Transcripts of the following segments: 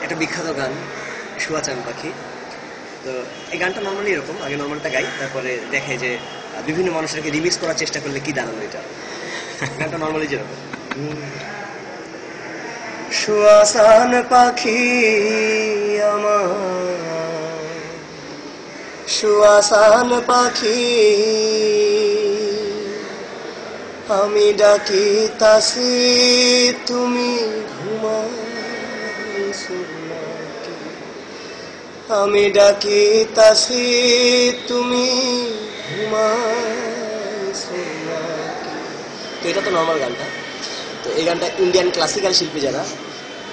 একটা বিখ্যাত গান শুয়া চান পাখি। তো এই গানটা নর্মালি এরকম, আগে নর্মালটা গাই, তারপরে দেখে যে বিভিন্ন মানুষেরকে রিমিক্স করার চেষ্টা করলে কি দাঁড়ালো এটা। গানটা নর্মালি যেরকম, শুয়া চান পাখি আমার, শুয়া চান পাখি আমি ডাকিতাছি তুমি ঘুমাইছো নাকি, আমি ডাকিতাছি তুমি ঘুমাইছো নাকি। তো এটা তো নর্মাল গানটা। তো এই গানটা ইন্ডিয়ান ক্লাসিক্যাল শিল্পী যারা,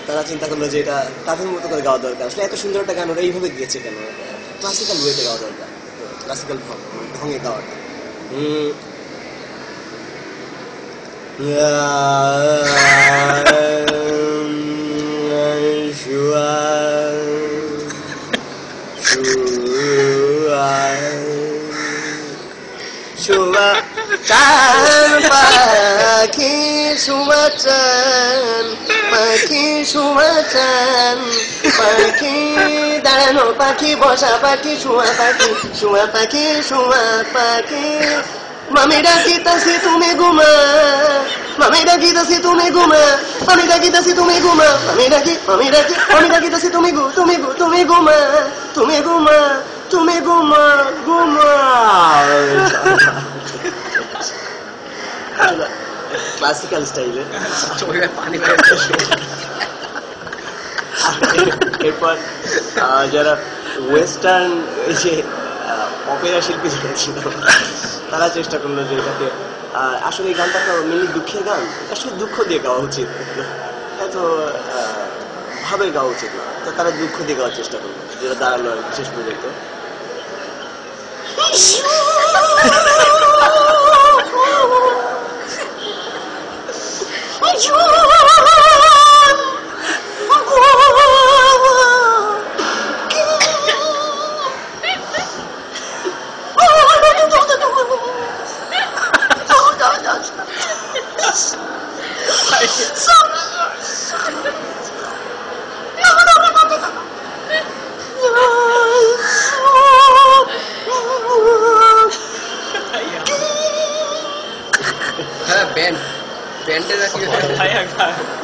তারা চিন্তা করলো যে এটা তাদের মতো করে গাওয়া দরকার। আসলে এত সুন্দর একটা গান ওরা এইভাবে গিয়েছে কেন, ক্লাসিক্যাল ওয়েতে গাওয়া দরকার, ক্লাসিক্যাল ঢঙে গাওয়াটা। শুয়া চান পাখি, শুয়া চান পাখি, শুয়া চান পাখি, দাঁড়ানো পাখি, বসা পাখি, শুয়া পাখি, শুয়া পাখি, শুয়া পাখি মামি ডাকিতাছি তুমি ঘুমা, মামি ডাকিতাছি তুমি ঘুমা, আমি ডাকিতাছি তুমি ঘুমা, আমি ডাকিতাছি তুমি তুমি ঘুমা, তুমি ঘুমা, তুমি ঘুমা ঘুমা। ক্লাসিক্যাল স্টাইলে এরপর যারা ওয়েস্টার্ন যে অপেরা শিল্পী যারা ছিল তারা চেষ্টা করলো যে এটাকে, আসলে এই গানটা তো মেনলি দুঃখের গান, আসলে দুঃখ দিয়ে গাওয়া উচিত, এত ভাবে গাওয়া উচিত না। তো তারা দুঃখ দিয়ে গাওয়ার চেষ্টা করলো, যেটা দাঁড়ালো আর শেষ পর্যন্ত।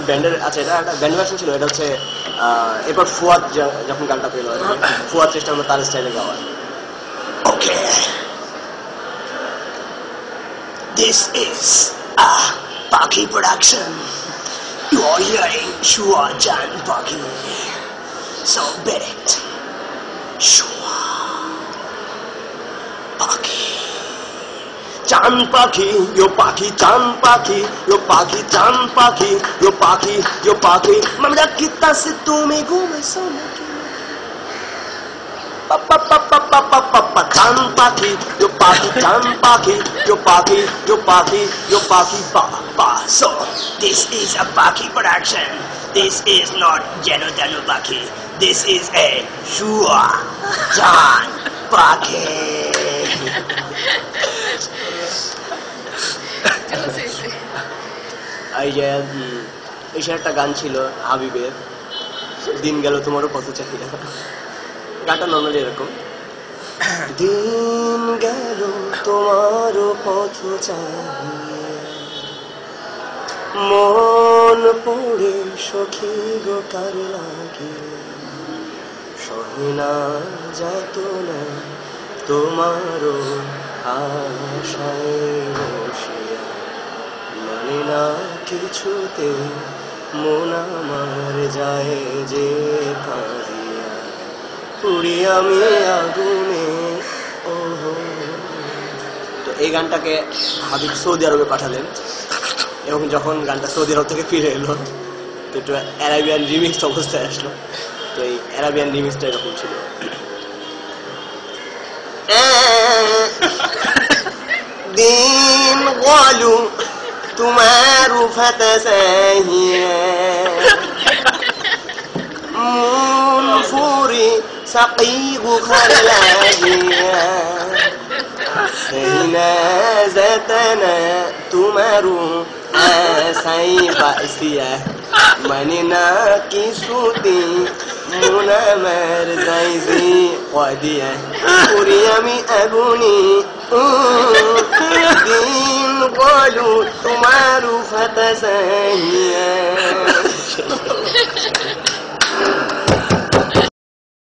ব্যান্ডের, আচ্ছা এটা একটা ব্যান্ড ভার্সন ছিল, এটা হচ্ছে এরপর ফুয়াদ যখন গানটা পেল, ফুয়াদ চেষ্টা করলো তার স্টাইলে গাওয়ার। ওকে, দিস ইজ পাখি প্রোডাকশন, ইউ আর হিয়ারিং শুয়া চান পাখি, সো বেট ইট, শুয়া পাখি চান পাখি, yo পাখি চান পাখি, yo পাখি চান পাখি, yo পাখি, yo পাখি মামি ডাকিতাছি তুমি ঘুমাইছো নাকি, পাপা পাপা পাপা পাপা চান পাখি, yo পাখি চান পাখি, yo পাখি, yo পাখি, yo পাখি পাপা। So this is a Pakhi production, this is not Jeno Danu Pakhi, this is a Shua Chan Pakhi। এই যে এসে একটা গান ছিল হাবিবের, দিন গেল তোমারও পথ চাহিদা। গানটা নর্মালি এরকম, দিন গেল তোমারও পথ চাহিদা, মন পড়ে সখী গো কার লাগে, সহিনা যাত না তোমারও আশায় বসিয়া, মানে না কিছুতে মন আমার যায় যে কাঁদিয়া, পুরি আমি আগুনে। তো এই গানটাকে হাবিব সৌদি আরবে পাঠালেন, এবং যখন গানটা সৌদি আরব থেকে ফিরে এলো তো একটু অ্যারাবিয়ান রিমিক্স অবস্থায় আসলো। তো এই অ্যারাবিয়ান রিমিক্সটা এরকম ছিল, দিন গলু তোমার মন ফুরি সাকিগু খালাজিয়া, সেনা জাতানা তোমার সাই বাসিয়া মানে না কিছুতে মন আমার যাইজি কদিয়া পুরি আমি আগুনি দিন বলু তোমার ফাতা সাহিয়া